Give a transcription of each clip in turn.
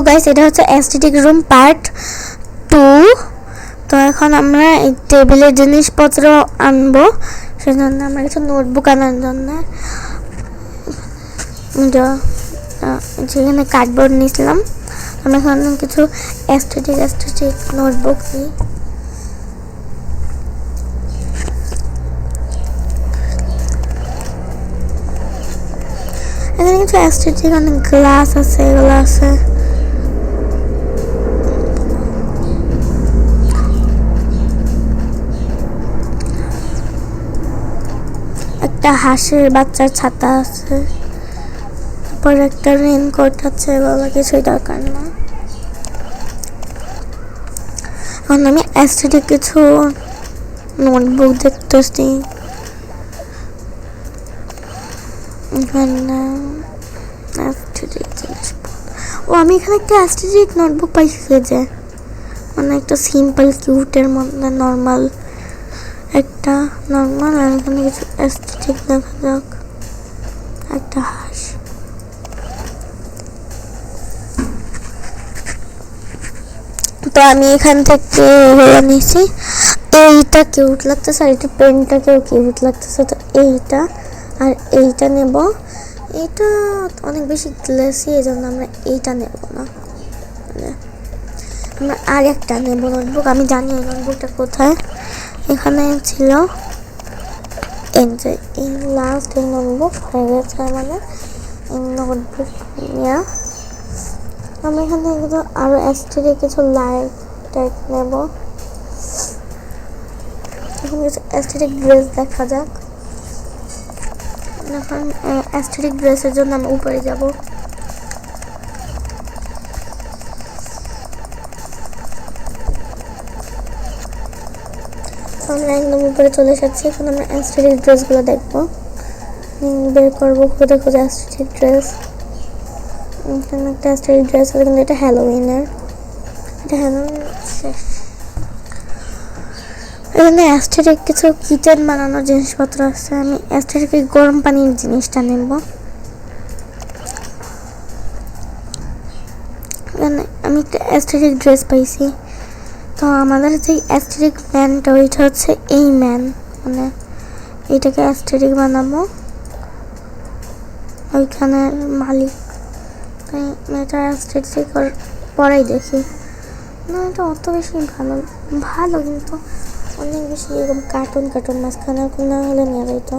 Guys, এটা হচ্ছে aesthetic room part 2। তো এখন আমরা এই টেবিলের জিনিসপত্র আনবো, সেজন্য আমরা কিছু নোটবুক আনার জন্য যেখানে কার্ডবোর্ড নিয়েছিলাম। আমরা এখন কিছু অ্যাস্থেটিক নোটবুক নিই। এখানে কিছু অ্যাস্থেটিক অনেক গ্লাস আছে, এগুলো আছে। একটা হাঁসের বাচ্চার ছাতা আছে, তারপর একটা রেনকোট আছে, এগুলো কিছুই দরকার না। এখন আমি অ্যাস্থেটিক কিছু নোটবুক দেখতেছি। আমি এখানে একটা অ্যাস্থেটিক নোটবুক পাইছি, যে মানে একটা সিম্পল কিউটের মধ্যে নর্মাল একটা নর্মাল, আর এখানে কিছু অ্যাস্থেটিক দেখা যাক। একটা হাঁস, তো আমি এখান থেকে এগুলো নিয়েছি। এইটা কিউট লাগতেছে, আর এটা পেনটাকেও কিউট লাগতেছে, তো এইটা আর এইটা নেব। এটা অনেক বেশি গ্লেসি, এই জন্য আমরা এইটা নেব না, আমরা আর একটা নেব নোটবুক। আমি জানি এই নোটবুকটা কোথায়, এখানে ছিল। এই লাস্ট এই নোটবুক হয়ে গেছে আমাদের এই নোটবুক নেওয়া। আমি এখানে আরো অ্যাস্থেটিক কিছু লাইট টাইট নেব। এখন কিছু অ্যাস্থেটিক ড্রেস দেখা যাক। এখন অ্যাস্থেটিক ড্রেসের জন্য আমি উপরে যাব। আমরা একদম উপরে চলে এসেছি। এখন আমরা অ্যাস্থেটিক ড্রেসগুলো দেখবো, বের করবো খুঁজে খুঁজে অ্যাস্থেটিক ড্রেস। এখানে একটা অ্যাস্থেটিক ড্রেস আছে, কিন্তু এটা হ্যালোউইনের। এটা হ্যালোউইন শেষ। এখানে অ্যাস্থেটিক কিছু কিচেন বানানোর জিনিসপত্র আছে। আমি অ্যাস্থেটিক গরম পানির জিনিসটা নেব। এখানে আমি একটা অ্যাস্থেটিক ড্রেস পাইছি। তো আমাদের যে অ্যাস্থেটিক ম্যানটা, ওইটা হচ্ছে এই ম্যান, মানে এইটাকে অ্যাস্থেটিক বানাবো। ওইখানের মালিক, তাই এটা অ্যাস্থেটিক পরেই দেখি। না, এটা অত বেশি ভালো কিন্তু অনেক বেশি এরকম কার্টুন মাঝখানে না হলে নিয়ে যাইতো।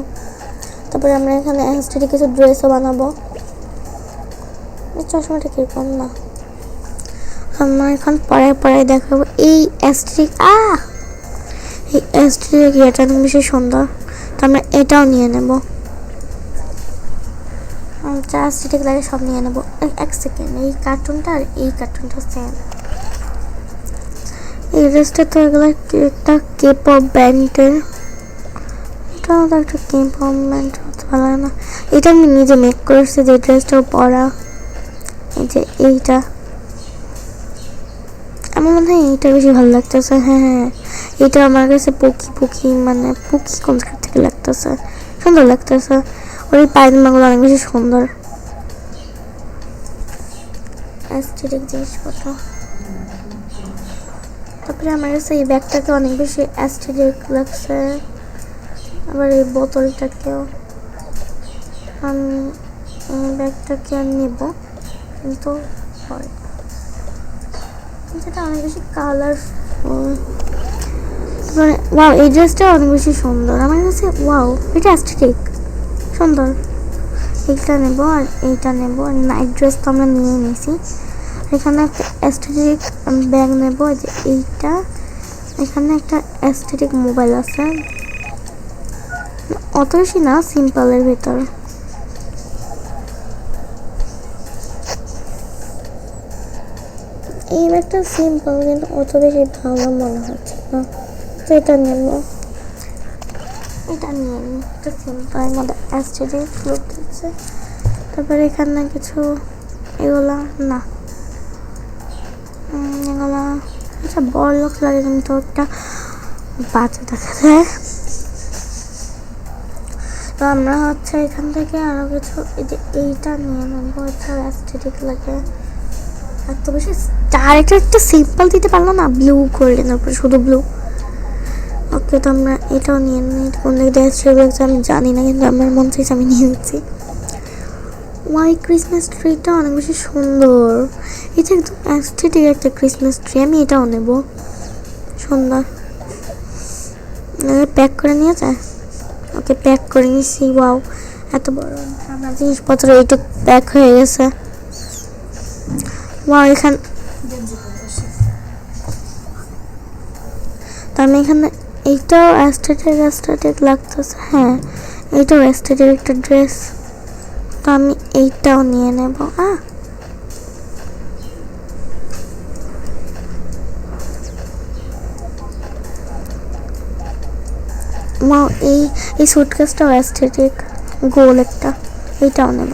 তারপরে আমরা এখানে অ্যাস্থেটিক কিছু ড্রেসও বানাবো। চশমাটা কিরকম না, আমরা এখন পরে দেখাবো এই অ্যাস্থেটিক। এই অ্যাস্থেটিক এটা অনেক বেশি সুন্দর, তো আমরা এটাও নিয়ে নেব। যা অ্যাস্থেটিক লাগে সব নিয়ে নেব। এক সেকেন্ড, এই কার্টুনটা আর এই কার্টুনটা সেম। এই ড্রেসটা তো এগুলো একটা কেপপ ব্যান্ডের, এটাও তো একটা কেপপ ব্যান্ড, ভালো লাগে না। এটা আমি নিজে মেক করেছি, যে ড্রেসটাও পরা। এই যে এইটা আমার মনে হয় এইটা বেশি ভালো লাগতেছে। হ্যাঁ, এটা আমার কাছে পুকি মানে পুকি কোন থেকে লাগতেছে, সুন্দর লাগতেছে। ওর এই পায়জামাগুলো অনেক বেশি সুন্দর। অ্যাস্থেটিক জিনিসপত্র। তারপরে আমার কাছে এই ব্যাগটাকে অনেক বেশি অ্যাস্থেটিক লাগছে। আবার এই বোতলটাকেও। আমি এই ব্যাগটাকে নেব, কিন্তু পরে। যেটা অনেক বেশি কালারফুল। ওয়াও, এই ড্রেসটা অনেক বেশি সুন্দর আমার কাছে। ওয়াও, এটা অ্যাস্থেটিক সুন্দর। এইটা নেব আর এইটা নেব। আর নাইট ড্রেস তো আমরা নিয়ে নিয়েছি। এখানে একটা অ্যাস্থেটিক ব্যাগ নেব, যে এইটা। এখানে একটা অ্যাস্থেটিক মোবাইল আছে, অত বেশি না, সিম্পলের ভিতর। এই ব্যাগটা সিম্পল, কিন্তু অত বেশি ভালো মনে হচ্ছে না, তো এটা নেব। এটা নিয়ে নিই, একটা সিম্পল মধ্যে অ্যাস্থেটিক লুক দিচ্ছে। তারপরে এখানে কিছু এগুলা না, এগুলা একটা বড় লোক লাগে, কিন্তু একটা বাচ্চা দেখা যায়। তো আমরা হচ্ছে এখান থেকে আরো কিছু, এই যে এইটা নিয়ে নেবো, এটা অ্যাস্থেটিক লাগে। এত বেশি স্টার, একটা সিম্পল দিতে পারলো না, ব্লু করলেন তারপরে শুধু ব্লু। ওকে, তো আমরা এটাও নিয়ে নিই। কোন দিক দিয়ে সেগুলো আমি জানি না, কিন্তু আমার মন চাইছে আমি নিয়ে নিচ্ছি। ওয়াই ক্রিসমাস ট্রিটা অনেক বেশি সুন্দর, এটা একদম অ্যাস্থেটিক একটা ক্রিসমাস ট্রি। আমি এটাও নেব, সুন্দর। প্যাক করে নিয়ে যায়। ওকে, প্যাক করে নিচ্ছি। ওয়াও, এত বড় আমার জিনিসপত্র এইটা প্যাক হয়ে গেছে। ওয়াও, এখানে তো আমি এখানে এইটাও অ্যাস্থেটিক লাগতেছে। হ্যাঁ, এইটাও অ্যাস্থেটিক একটা ড্রেস, তো আমি এইটাও নিয়ে নেব। এই সুটকেসটাও অ্যাস্থেটিক, গোল একটা, এইটাও নেব।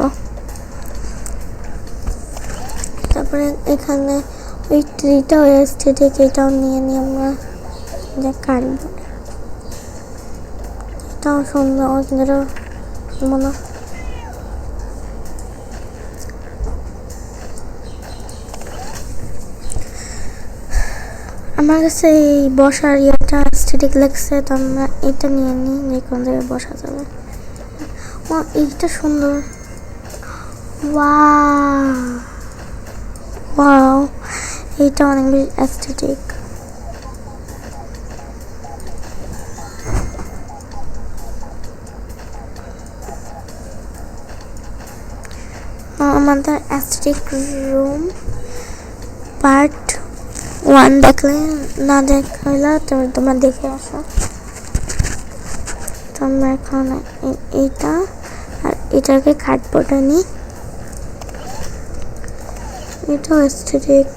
তারপরে এখানে ওই ট্রিটাও অ্যাস্থেটিক, এটাও নিয়ে নিই আমরা। যে কার্ডবোর্ড, এটাও সুন্দর, ওদেরও মনে। আমার কাছে এই বসার ইয়েটা অ্যাস্থেটিক লাগছে, তো আমরা এটা নিয়ে নিই, যে কোন জায়গায় বসা যাবে। এইটা সুন্দর। ওয়াও, এইটা অনেক বেশি অ্যাস্থেটিক। আমাদের অ্যাস্থেটিক রুম পার্ট 1 দেখলে না দেখাইলা, তোমরা দেখে আসো। তো আমরা এখন এইটা আর এটাকে কার্ডবোর্ডে নিই। এটাও অ্যাস্থেটিক।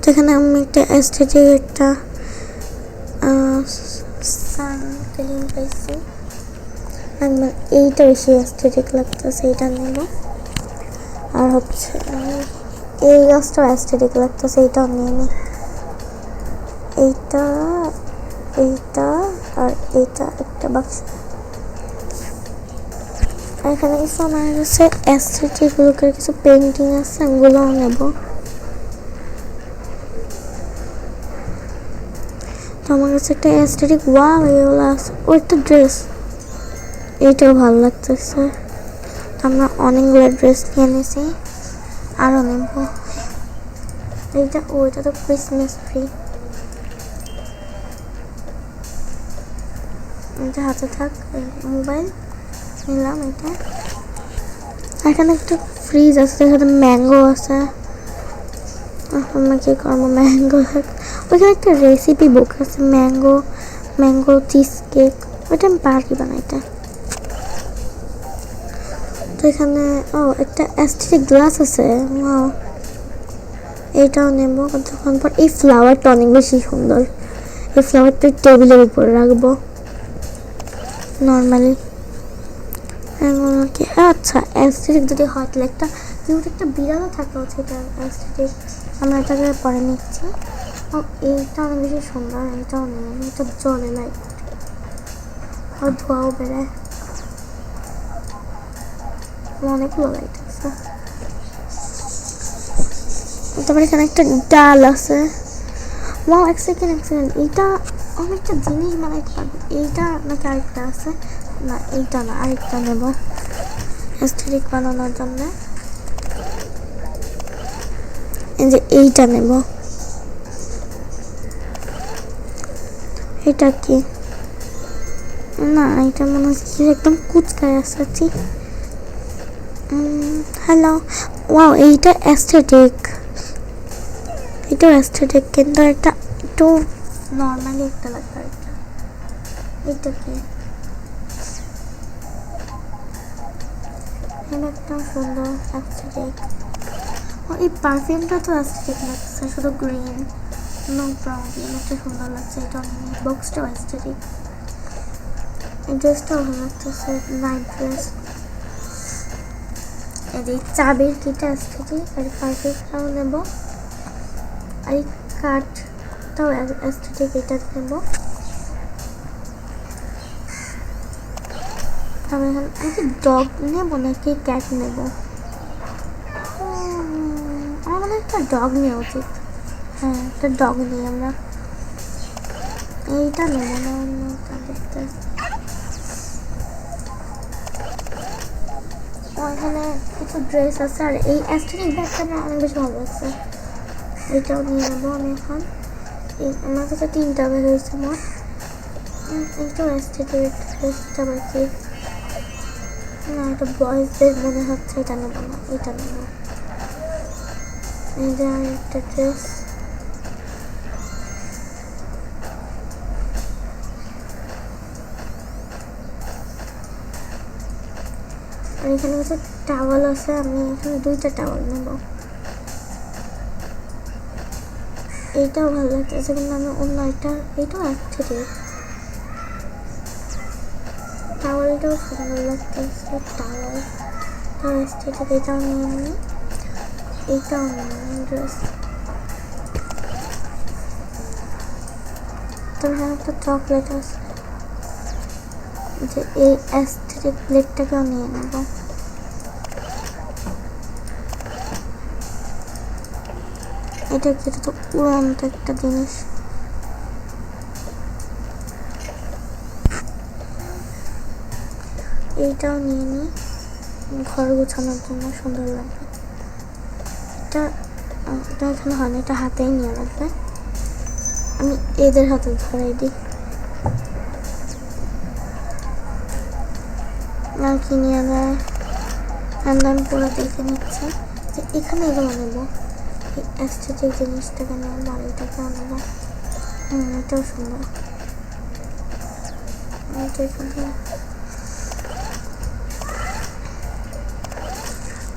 তো এখানে আমি একটা অ্যাস্থেটিক একটা সান ক্রিম পাইছি, একবার এইটা বেশি অ্যাস্থেটিক লাগতেছে, এইটা নেব। আর হচ্ছে এই গাছটাও অ্যাস্থেটিক লাগতেছে, এইটাও নিয়ে নিই। এইটা আর এইটা একটা বাক্স। আর এখানে কিছু আমার কাছে অ্যাস্থেটিক লুকের কিছু পেন্টিং আছে, ওগুলোও নেব। তো আমার কাছে একটা অ্যাস্থেটিক ওয়াও এগুলো আছে। ও একটা ড্রেস, এইটাও ভালো লাগতেছে। তো আমরা অনেকগুলো ড্রেস নিয়ে নিয়েছি, আরও নেব। ওইটা তো ক্রিসমাস ট্রি, এটা হাতে থাক। মোবাইল নিলাম এটা। এখানে একটা ফ্রিজ আছে, এখানে ম্যাঙ্গো আছে। আমরা কি করবো, ম্যাঙ্গো। ওইখানে একটা রেসিপি বুক আছে, ম্যাঙ্গো চিজ কেক, ওইটা আমি পারি বানাইতে। তো এখানে একটা অ্যাস্থেটিক গ্লাস আছে। এইটাও নেব কতক্ষণ পর। এই ফ্লাওয়ারটা অনেক বেশি সুন্দর, এই ফ্লাওয়ারটা টেবিলের উপরে রাখবো নর্মালি। এগুলোকে আচ্ছা অ্যাস্থেটিক যদি হয় তাহলে একটা কিউট একটা বিড়ালও থাকা উচিত। এটা অ্যাস্থেটিক, আমরা এটাকে পরে নিচ্ছি। এইটা অনেক বেশি সুন্দর, এইটাও নেই। এটা জলে লাইট আর ধোঁয়াও বেড়ায়, অনেকগুলো লাইট আছে। তারপরে এখানে একটা ডাল আছে। এক সেকেন্ড, এইটা অনেকটা জিনিস বানাইতে পারবে। এইটা নাকি আরেকটা আছে? না, এইটা না, আরেকটা নেব অ্যাস্থেটিক বানানোর জন্য। এই যে এইটা নেব। এটা কি? না, এটা মনে হচ্ছে একদম কুচকায় আছে। হ্যালো, ওয়াও, এইটা অ্যাস্থেটিক, এটাও অ্যাস্থেটিক, কিন্তু এটা একটু নর্মালি একটা লাগবে। এটা কি? একটা সুন্দর অ্যাস্থেটিক। এই পারফিউমটা তো অ্যাস্থেটিক লাগছে, শুধু গ্রিন, নো প্রবলেম, এটা সুন্দর লাগছে। এটা বক্সটাও অ্যাস্থেটিক, এই ড্রেসটাও ভালো লাগতেছে, নাইট ড্রেস। এই চাবির কিটা অ্যাস্থেটিক, আর পারফিউমটাও নেব। আর এই কাঠটাও অ্যাস্থেটিক, এটা নেব। আমি এখন আমি কি ডগ নেবো নাকি ক্যাট নেবো? আমার মনে হয় একটা ডগ নেওয়া উচিত। হ্যাঁ, একটা ডগ নিই আমরা। এইটা নেবো না, অন্যটা দেখতে। এখানে কিছু ড্রেস আছে, আর এই অ্যাস্থেটিক ব্যাগটা আমার অনেক বেশি ভালো লাগছে। এইটাও নিয়ে নেবো আমি এখন। আমার কাছে 3টা ব্যাগ হয়েছে মোট। এইটাও অ্যাস্থেটিক ড্রেসটা আবার কি না, এটা বয়েজদের মনে হচ্ছে। এটা নেবো না, এটা নেবো। এই যে আর একটা ড্রেস। আর এখানে কিছু টাওয়াল আছে, আমি এখানে 2টা টাওয়াল নেবো। এইটাও ভালো লাগতেছে, কিন্তু আমি অন্য এইটাও অ্যাস্থেটিক টাওয়াল, এটাও সুন্দর লাগতেছে। টাওয়াল অ্যাস্থেটিক, এটাও নিয়ে নিই। এইটাও নিই ড্রেস। তবে এখানে একটা চকলেট আছে, যে এই অ্যাস্থেটিক প্লেটটাকেও নিয়ে নেব। এটা কি? এটা তো উড়ন্ত একটা জিনিস। এইটাও নিয়ে নিই, ঘর গোছানোর জন্য সুন্দর লাগবে। এটা এখানে হয় না, এটা হাতেই নিয়ে লাগবে। আমি এদের হাতে ধরাই দিই। আর কি নিয়ে নেয় আমি পুরো দেখে নিচ্ছি যে এখানে এগুলো নেবো। এই অ্যাস্থেটিক জিনিসটাকে নেবো, আর এটাকে নেবো। এটাও সুন্দর, এটাই সুন্দর।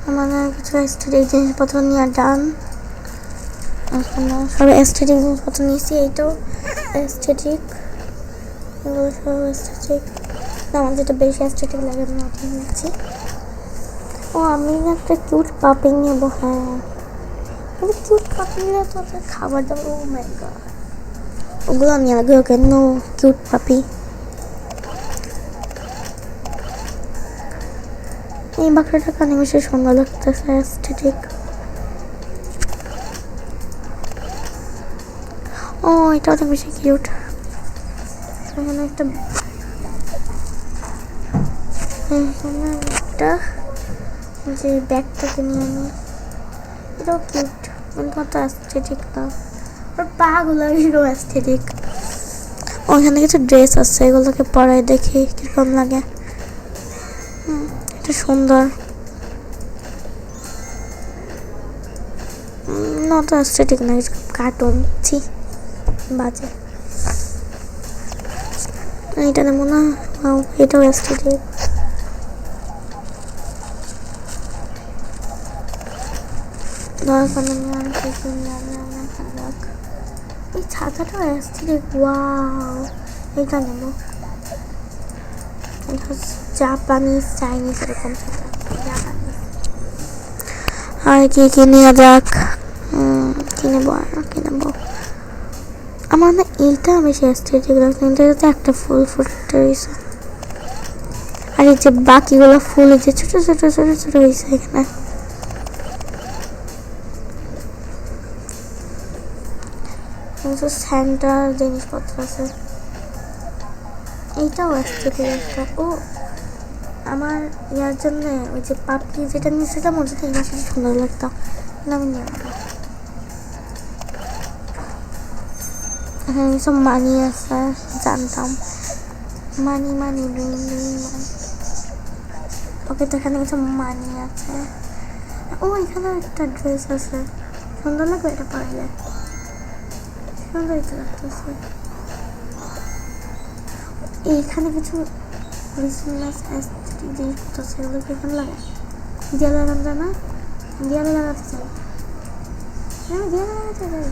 আমাদের কিছু অ্যাস্থেটিক জিনিসপত্র নিয়ে ডান। সব অ্যাস্থেটিক জিনিসপত্র নিয়েছি। এইটাও অ্যাস্থেটিক, এগুলো সব অ্যাস্থেটিক। আমার যেটা বেশি অ্যাস্থেটিক লাগে আমি ওটা নিচ্ছি। ও, আমি একটা কিউট পাপি নেবো। হ্যাঁ, কিন্তু কিউট পাপি নিলে তো খাবার দাবার, ও মাই গড, ওগুলো নিয়ে লাগবে। ওকে, নো কিউট পাপি। এই বাক্সটা কানে বেশি সুন্দর লাগতেছে, অ্যাস্থেটিক। ও, এটা অনেক বেশি কিউট। এখানে একটা যে ব্যাগটাকে নিয়ে নিই, এটাও কিউট, কিন্তু অত অ্যাস্থেটিক না। ওর পাগুলো এরকম অ্যাস্থেটিক। ওখানে কিছু ড্রেস আছে, এগুলোকে পরাই দেখি কিরকম লাগে। এটা সুন্দর, অত অ্যাস্থেটিক না, কার্টুন। ছি, বাজে। এটা নেবো না। এটাও অ্যাস্থেটিক। এই ছাতাটা অ্যাস্থেটিক, ওয়াও। এটা নেবো। জাপানিজ, চাইনিজ এরকম ছাতা। আর কি কি নেওয়া যাক? কি নেবো আর কি নেবো? আমার না এইটা বেশি অ্যাস্থেটিক লাগছে, কিন্তু এটাতে একটা ফুল ফুটে রয়েছে। আর এই যে বাকিগুলো ফুল যে ছোট ছোট ছোট ছোট হয়েছে এখানে। স্যান্টার জিনিসপত্র আছে। এইটাও অ্যাস্থেটিক একটা। ও, আমার ইয়ার জন্য ওই যে পাপড়ি যেটা নিয়েছে, সেটা মধ্যে থেকে বেশি সুন্দর লাগতো, আমি নেব না। এখানে সব মানি আছে, জানতাম। মানি মানি রিং রিং মানি। ওকে, তো এখানে কিছু মানি আছে। ও, এখানে একটা ড্রেস আছে, সুন্দর লাগবে এটা পরলে, সুন্দর লাগতেছে। এইখানে কিছু ক্রিসমাস অ্যাস্থেটিক জিনিসপত্র আছে, এগুলো এখানে লাগে। দেয়ালে লাগানো যায় না? দেয়ালে লাগাতে চাই, আমি দেয়ালে লাগাতে চাই।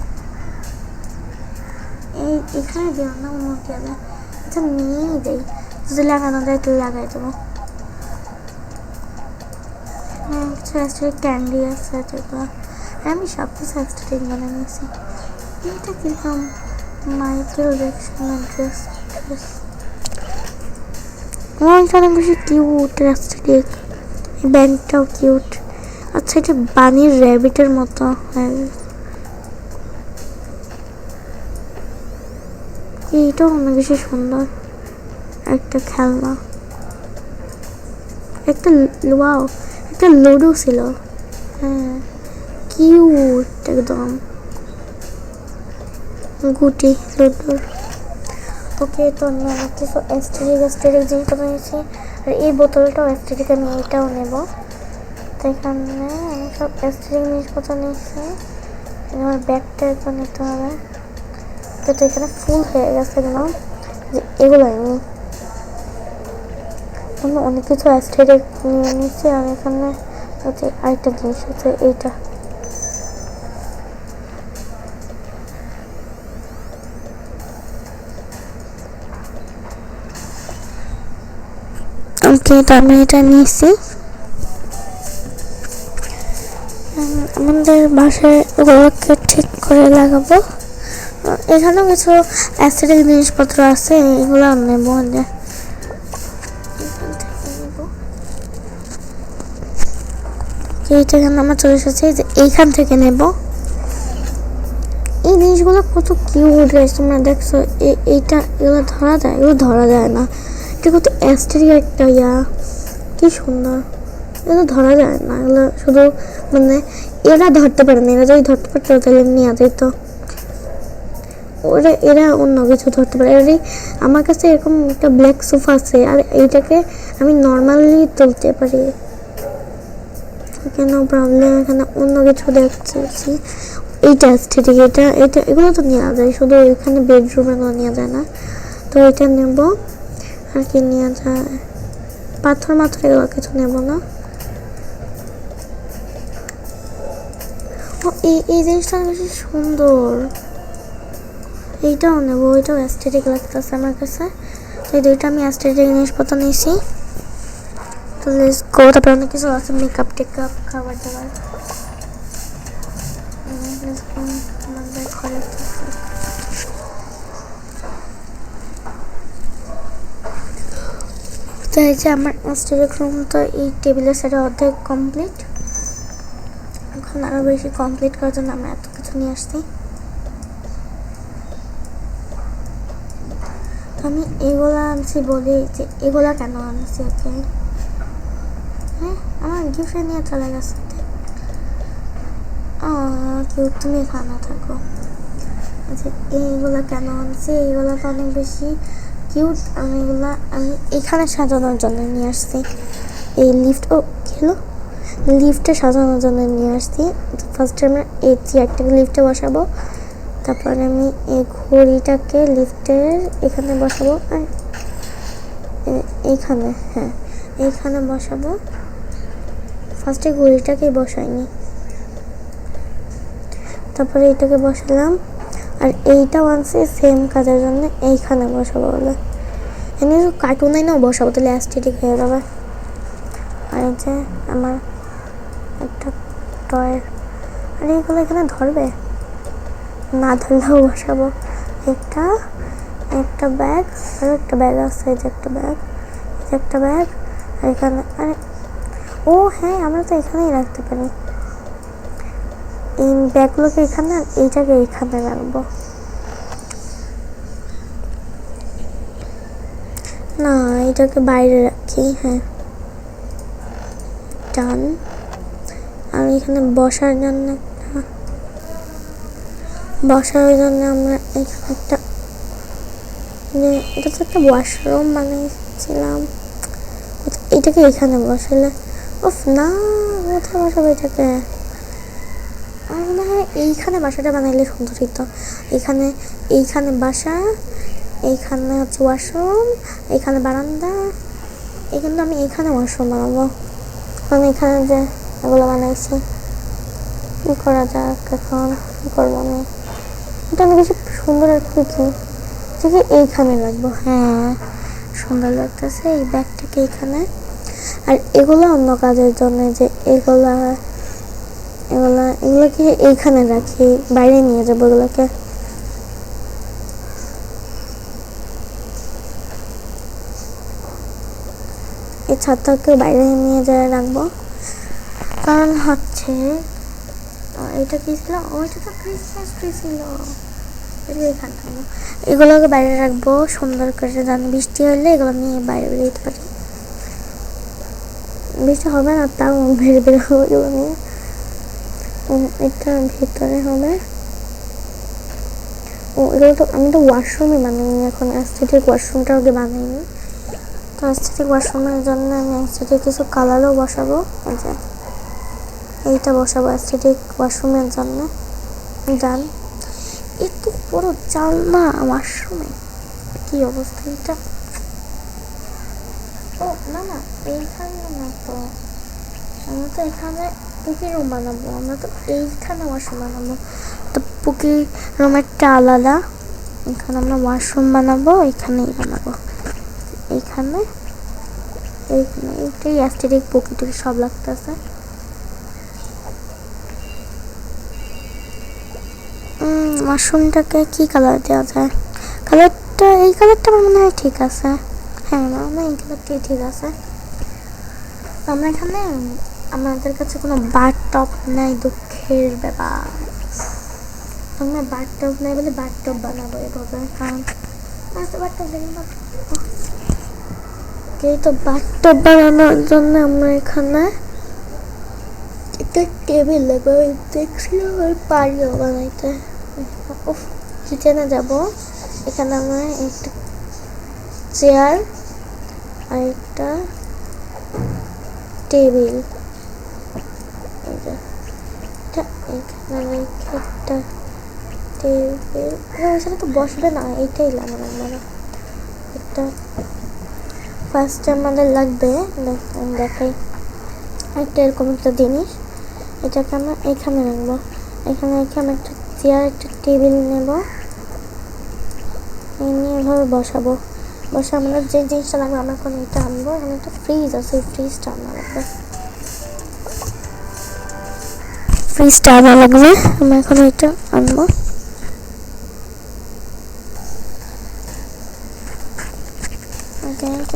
এখানে দেওয়া না, অন্য দেয়ালে। আচ্ছা, নিয়েই দেই, যদি লাগানো যায় তুই লাগাই দেবো। কিছু অ্যাস্থেটিক ক্যান্ডি আছে যেগুলো, আমি সব কিছু অ্যাস্থেটিক বানিয়ে নিয়েছি। এটা কিরকম? Michael জ্যাকসনের dress. ও, ওয়ালটা অনেক বেশি কিউট অ্যাস্থেটিক। এই ব্যাংকটাও কিউট। আচ্ছা এটা বানির র্যাবিটের মতো। এইটাও অনেক বেশি সুন্দর একটা খেলনা। একটা ওয়াও একটা লুডো ছিল। হ্যাঁ কিউট একদম গুটি লুডোর। ওকে তো আমি অনেক কিছু অ্যাস্থেটিক জিনিস নিয়েছি। আর এই বোতলটাও অ্যাস্থেটিক, আমি এইটাও নেব। তো এখানে আমি সব অ্যাস্থেটিক জিনিসপত্র নিয়েছি। আমার ব্যাগটা তো নিতে হবে। তো এখানে ফুল হয়ে গেছে এগুলো, যে এগুলো আমি অনেক কিছু অ্যাস্থেটিক নিয়ে নিচ্ছি। আর এখানে হচ্ছে আরেকটা জিনিস হচ্ছে এইটা। ওকে তো আমি এটা নিয়েছি। আমাদের বাসায় ওগুলোকে ঠিক করে লাগাবো। এখানেও কিছু অ্যাস্থেটিক জিনিসপত্র আছে, এগুলো নেব। এইটা এখানে আমার চলে এসেছে, যে এইখান থেকে নেব। এই জিনিসগুলো কত কিউট গাইস, তোমরা দেখছো? এইটা এগুলো ধরা যায়? এগুলো ধরা যায় না। এটা কত অ্যাস্থেটিক একটা কি সুন্দর। এগুলো ধরা যায় না, এগুলো শুধু মানে এরা ধরতে পারে না। এরা যদি ধরতে পারতো তাহলে নিয়ে যেত। এরা অন্য কিছু ধরতে পারে। আমার কাছে এরকম একটা ব্ল্যাক সোফা আছে, আর এইটাকে আমি নর্মালি তুলতে পারি। কেন প্রবলেম? এখানে অন্য কিছু দেখতেছি। এইটা অ্যাস্থেটিক, এটা এটা এগুলো তো নেওয়া যায়, শুধু এখানে বেডরুমে এগুলো নেওয়া যায় না। তো এটা নেব। আর কি নেওয়া যায়? পাথর মাথর এগুলো কিছু নেব না। ও এই জিনিসটা বেশি সুন্দর, এইটাও নেবো। ওইটাও অ্যাস্থেটিক লাগতেছে আমার কাছে। তো এই দুইটা আমি অ্যাস্থেটিক জিনিসপত্র নিয়েছি। তো লেটস গো। তারপরে অনেক কিছু আছে, মেকআপ টেকআপ, খাবার দাবার। তো এই যে আমার অ্যাস্থেটিক রুম তো এই টেবিলের সাথে অর্ধেক কমপ্লিট। এখন আরও বেশি কমপ্লিট করার জন্য আমরা এত কিছু নিয়ে আসছি। আমি এগুলা আনছি বলি যে এগুলা কেন আনছি। ওকে হ্যাঁ আমার গিফট নিয়ে চলে গেছে। কেউ তুমি এখানে থাকো। আচ্ছা এইগুলা কেন আনছি? এইগুলা তো অনেক বেশি কিউট। আমি এগুলা আমি এখানে সাজানোর জন্য নিয়ে আসছি। এই লিফট খেলো লিফটে সাজানোর জন্য নিয়ে আসছি। ফার্স্টে আমরা এই চেয়ারটাকে লিফটে বসাবো, তারপরে আমি এই ঘড়িটাকে লিফটের এখানে বসাবো। আর এইখানে হ্যাঁ এইখানে বসাবো। ফার্স্টে ঘড়িটাকে বসাইনি, তারপরে এইটাকে বসালাম। আর এইটাও আনছি সেম কাজের জন্য, এইখানে বসাবো বলে। এমনি কার্টুন আইনাও বসাবো, তাহলে অ্যাস্থেটিক হয়ে যাবে। আর এই যে আমার একটা টয়ের। আর এইগুলো এখানে ধরবে না, ধরলেও বসাবো। একটা ব্যাগ, আর একটা ব্যাগ আছে। এই যে একটা ব্যাগ, এই যে একটা ব্যাগ। আর এখানে আরে ও হ্যাঁ আমরা তো এখানেই রাখতে পারি। এই ব্যাগগুলোকে এখানে, আর এইটাকে এইখানে রাখবো। না এটাকে বাইরে রাখি। হ্যাঁ ডান। আর এখানে বসার জন্য আমরা এখানে একটা এটা তো একটা ওয়াশরুম বানিয়েছিলাম। এটাকে এখানে বসালে ওফ না, কোথায় বসাবো এটাকে? আমার মনে হয় এইখানে বাসাটা বানাইলে সুন্দর হতো। এইখানে বাসা, এইখানে হচ্ছে ওয়াশরুম, এইখানে বারান্দা। এখানে আমি এইখানে ওয়াশরুম বানাবো। আমি এখানে যে এগুলো বানাইছি, কী করা যাক এখন? কী করবো আমি? এটা আমি বেশি সুন্দর একটু কি এইখানে রাখবো। হ্যাঁ সুন্দর লাগতেছে। এই ব্যাগটাকে এইখানে। আর এগুলো অন্য কাজের জন্য, যে এগুলোকে এইখানে রাখি, বাইরে নিয়ে যাবো এগুলোকে। এই ছাদটাকে বাইরে নিয়ে যায় রাখবো, কারণ হচ্ছে এটা কি ছিল, ওইটা তো ক্রিসমাস ট্রি ছিল, এগুলোকে বাইরে রাখবো সুন্দর করে, জানি বৃষ্টি হলে এগুলো নিয়ে বাইরে বেরোতে পারি। বৃষ্টি হবে না তাও বের হবে এগুলো নিয়ে। এটা ভিতরে হবে। ও এগুলো তো আমি তো ওয়াশরুমে বানাইনি, এখন অ্যাস্থেটিক ওয়াশরুমটা আগে বানাইনি। তো অ্যাস্থেটিক ওয়াশরুমের জন্য আমি অ্যাস্থেটিক কিছু কালারও বসাবো। এই যে এইটা বসাবো অ্যাস্থেটিক ওয়াশরুমের জন্য। জান এত বড় জানলা ওয়াশরুমে, কি অবস্থা এটা। ও না না, এইখানে না তো, আমরা তো এখানে পুকি রুম বানাবো, আমরা তো এইখানে ওয়াশরুম বানাবো। তো পুকি রুমেরটা আলাদা, এখানে আমরা ওয়াশরুম বানাবো, এখানেই বানাবো, এইখানে এইখানে এইটাই অ্যাস্থেটিক পুকিটুকি সব লাগতেছে। মাশরুমটাকে কি কালার দেওয়া যায়, কালারটা এই কালারটা আমার মনে হয় ঠিক আছে। হ্যাঁ আমার মনে হয় এই কালারটাই ঠিক আছে। আমরা এখানে আমাদের কাছে কোনো বার টপ নাই, দুঃখের ব্যাপার। আমরা বার টপ নাই বলে বার টপ বানাবো এভাবে, কারণ বার টপ দেখি না। এই তো বার টপ বানানোর জন্য আমরা এখানে একটা টেবিল লাগবে, দেখছিলাম আমি পারিও বানাইতে। কিচেনে যাব, এখানে আমরা একটা চেয়ার আর একটা টেবিল, এখানে একটা টেবিল, ওইখানে তো বসবে না, এইটাই লাগবে। একটা ফার্স্টে আমাদের লাগবে, দেখাই একটা এরকম একটা জিনিস, এটাকে আমরা এখানে রাখবো। এখানে রেখে আমি একটা চেয়ার একটা টেবিল নেব, নিয়ে এভাবে বসাবো। বসে আমাদের যে জিনিসটা লাগবে আমরা এখন এটা আনবো। এখানে একটা ফ্রিজ আছে, ফ্রিজটা আনা লাগবে, ফ্রিজটা আনা লাগবে। আমরা এখন এটা আনবো।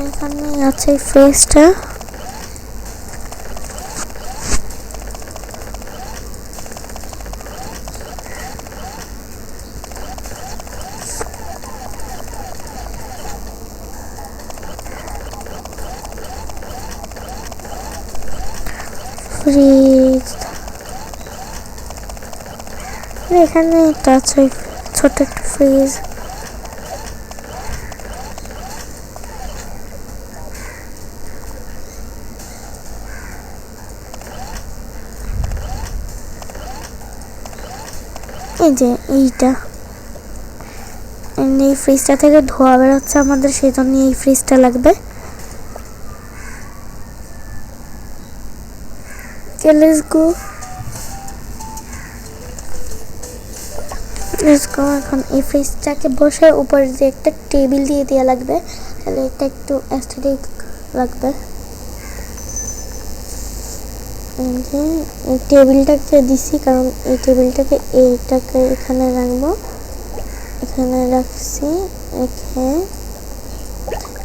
এখানে আছে ফ্রিজটা। ফ্রিজ এখানে একটা আছে ছোট একটা ফ্রিজ। এই যে এইটা, এই ফ্রিজটা থেকে ধোয়া বেরোচ্ছে আমাদের, সেই জন্য এই ফ্রিজটা লাগবে। Let's go. এখন এই ফ্রিজটাকে বসে উপরে যে একটা টেবিল দিয়ে দেওয়া লাগবে, তাহলে এটা একটু অ্যাস্থেটিক লাগবে। এই টেবিলটাকে দিছি কারণ এই টেবিলটাকে এইটাকে এখানে রাখবো, এখানে রাখছি। এখানে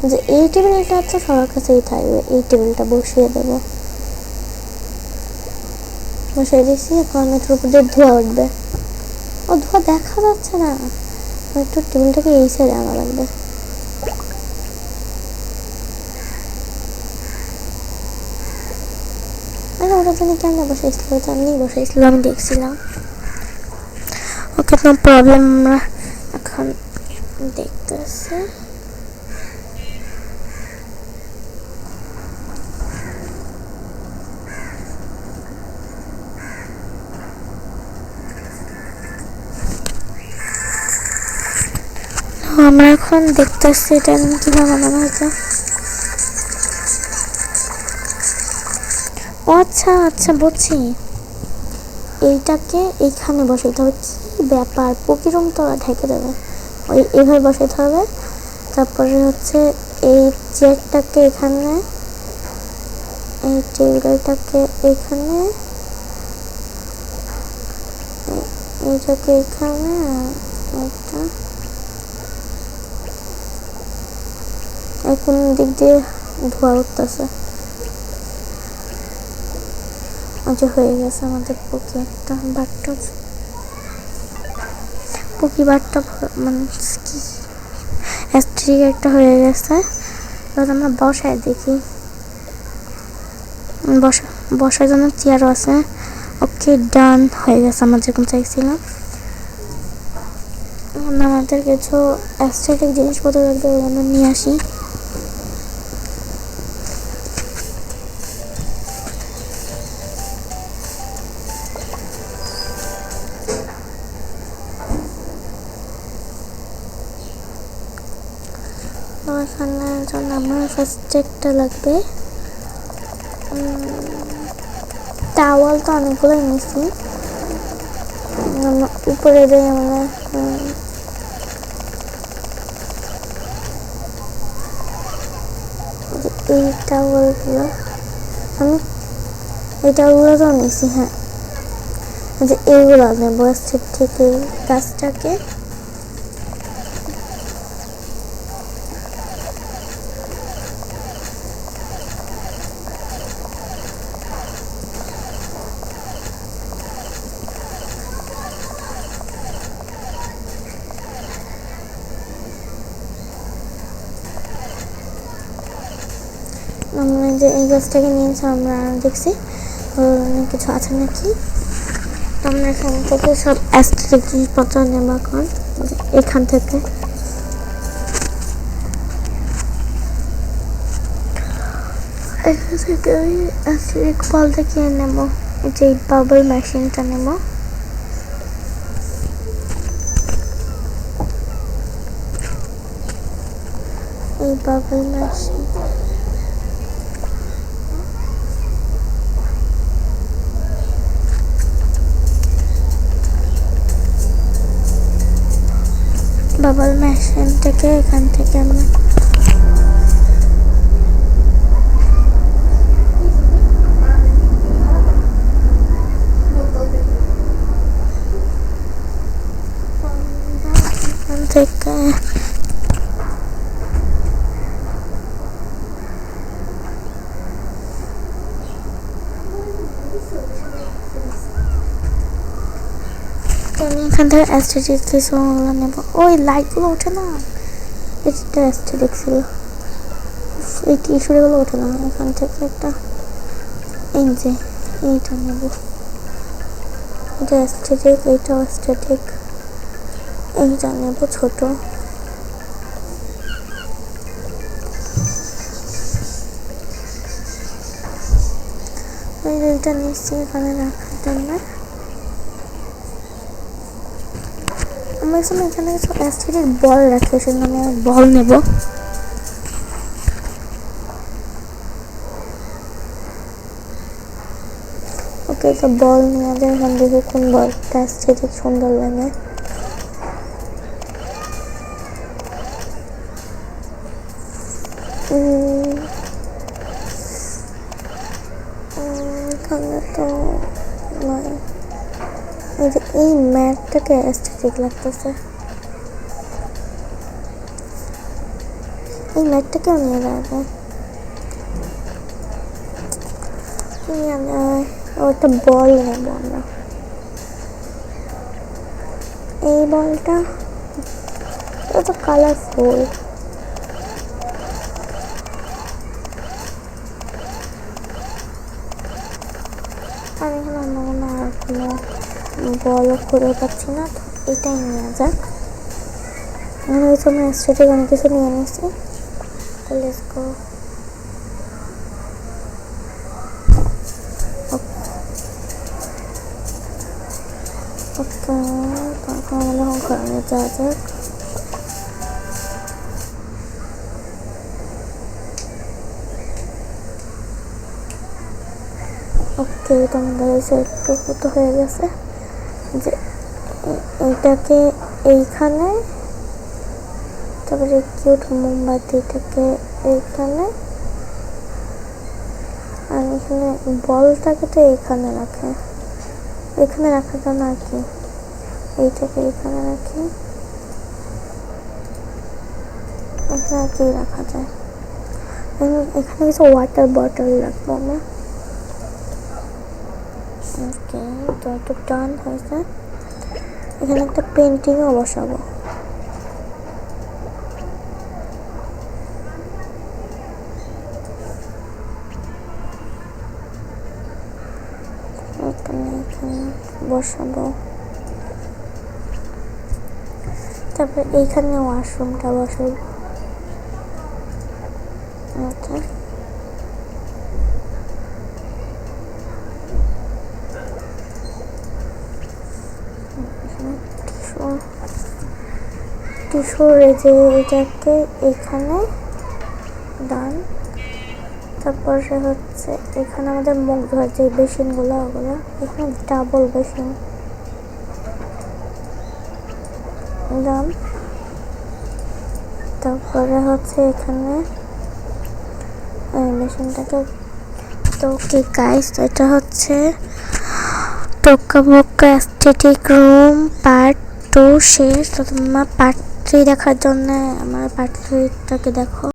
যে এই টেবিলটা আছে সবার কাছেই থাকবে, এই টেবিলটা বসিয়ে দেবো, বসিয়ে দিচ্ছি। এখন এটার উপর দিয়ে ধোয়া উঠবে, ও ধোয়া দেখা যাচ্ছে না, একটু টেবিলটাকে এই সাইডে আনা লাগবে। আরে ওটা জানি কেন বসাইছিল, জানি বসাইছিল, আমি দেখছিলাম। ওকে নো প্রবলেম, আমরা এখন দেখতেছি। আমরা এখন দেখতেছি এটা কিভাবে বানানো হয়েছে। আচ্ছা আচ্ছা বুঝছি, এইটাকে এইখানে বসাইতে হবে। কি ব্যাপার, প্রকিরম তো ঢেকে দেবে, ওই এভাবে বসাইতে হবে। তারপরে হচ্ছে এই চেয়ারটাকে এখানে, এই টেবিলটাকে এখানে, এইটাকে এখানে, একটা এখন দিক দিয়ে ধোয়া উঠতেছে। যে হয়ে গেছে আমাদের পকি একটা বাথটব, পকি বাথটব মানে কি অ্যাস্থেটিক একটা হয়ে গেছে। এবার আমরা বসায় দেখি, বসার জন্য চেয়ারও আছে। ওকে ডান, হয়ে গেছে আমার যেরকম চাইছিলাম। আমাদের কিছু অ্যাস্থেটিক জিনিসপত্র লাগবে, ওগুলো নিয়ে আসি। এখানের জন্য আমার ফার্স্ট একটা লাগবে টাওয়াল, তো অনেকগুলোই নিছি। উপরে যে মানে এই টাওয়ালগুলো আমি এই টাওয়ালগুলো তো নিছি। হ্যাঁ, যে এইগুলো নেবো ঠিক এই গাছটাকে। আমরা যে এই গাছটাকে নিয়েছি, আমরা দেখছি অনেক কিছু আছে নাকি। আমরা এখান থেকে সব অ্যাস্থেটিক জিনিসপত্র নেব এখন, এখান থেকে। এখান থেকে ওই অ্যাস্থেটিক বলটা কিনে নেব, যে বাবল মেশিনটা নেব। এই বাবল মেশিন বাবল মেশিনটাকে এখান থেকে আমরা এখান থেকে আমি এখান থেকে অ্যাস্থেটিক কিছু নেব। ওই লাইটগুলো ওঠে না, এটা অ্যাস্থেটিক ছিল। এই টিস্যুগুলো ওঠে না, এখান থেকে একটা এই যে এইটা নেব। এটা অ্যাস্থেটিক, এইটাও অ্যাস্থেটিক। এইটা নেব ছোট। এইটা নিচ্ছি এখানে রাখার জন্য। আমরা এখানে কিছু অ্যাস্থেটিক বল রাখি, সেজন্য আমি বল নেব। ওকে, তো বল নেওয়া যায়। এখন দেখি কোন বলটা অ্যাস্থেটিক সুন্দর লাগে। এখানে তো নয়, এই ম্যাটটাকে অ্যাস্থেটিক লাগতেছে। এই ম্যাটটাকেও নিয়ে যাবে। একটা বল নেব আমরা। এই বলটা তো কালারফুল। আমি এখানে অন্য কোনো আর কোনো বলও খুঁজে পাচ্ছি না, তো এটাই নেওয়া যাক। মনে হয়েছে আমরা অ্যাস্থেটিক অনেক কিছু নিয়ে নিয়েছি। Let's go. ওকে, তারপর আমাদের ঘরে যাওয়া যাক। ওকে, তো আমাদের সেটটুকু তো হয়ে গেছে। যে এটাকে এইখানে, তারপরে কিউট মোমবাতিটাকে এইখানে, আর এখানে বলটাকে তো এইখানে রাখে। এখানে রাখা যায় না কি, এইটাকে এখানে রাখি, এখানে আর কি রাখা যায়। এখানে কিছু ওয়াটার বটল রাখবো আমরা। ওকে, তো একটু টান হয়েছে। এখানে একটা পেন্টিংও বসাবো। এখানে বসাবো। তারপর এইখানে ওয়াশরুমটা বসাবো। ওকে, টিস্যুর এই যে এটাকে এখানে ডান। তারপরে হচ্ছে এখানে আমাদের মুখ ধোয়ার যে বেসিনগুলো, ওগুলো এখানে ডাবল বেসিন ডান। তারপরে হচ্ছে এখানে মেশিনটাকে। তো কি গাইস, এটা হচ্ছে টোকা বোকা অ্যাস্থেটিক রুম পার্ট 2 শেষ। তো তোমরা পার্ট 3 দেখার জন্য আমার পার্ট 3টাকে দেখো।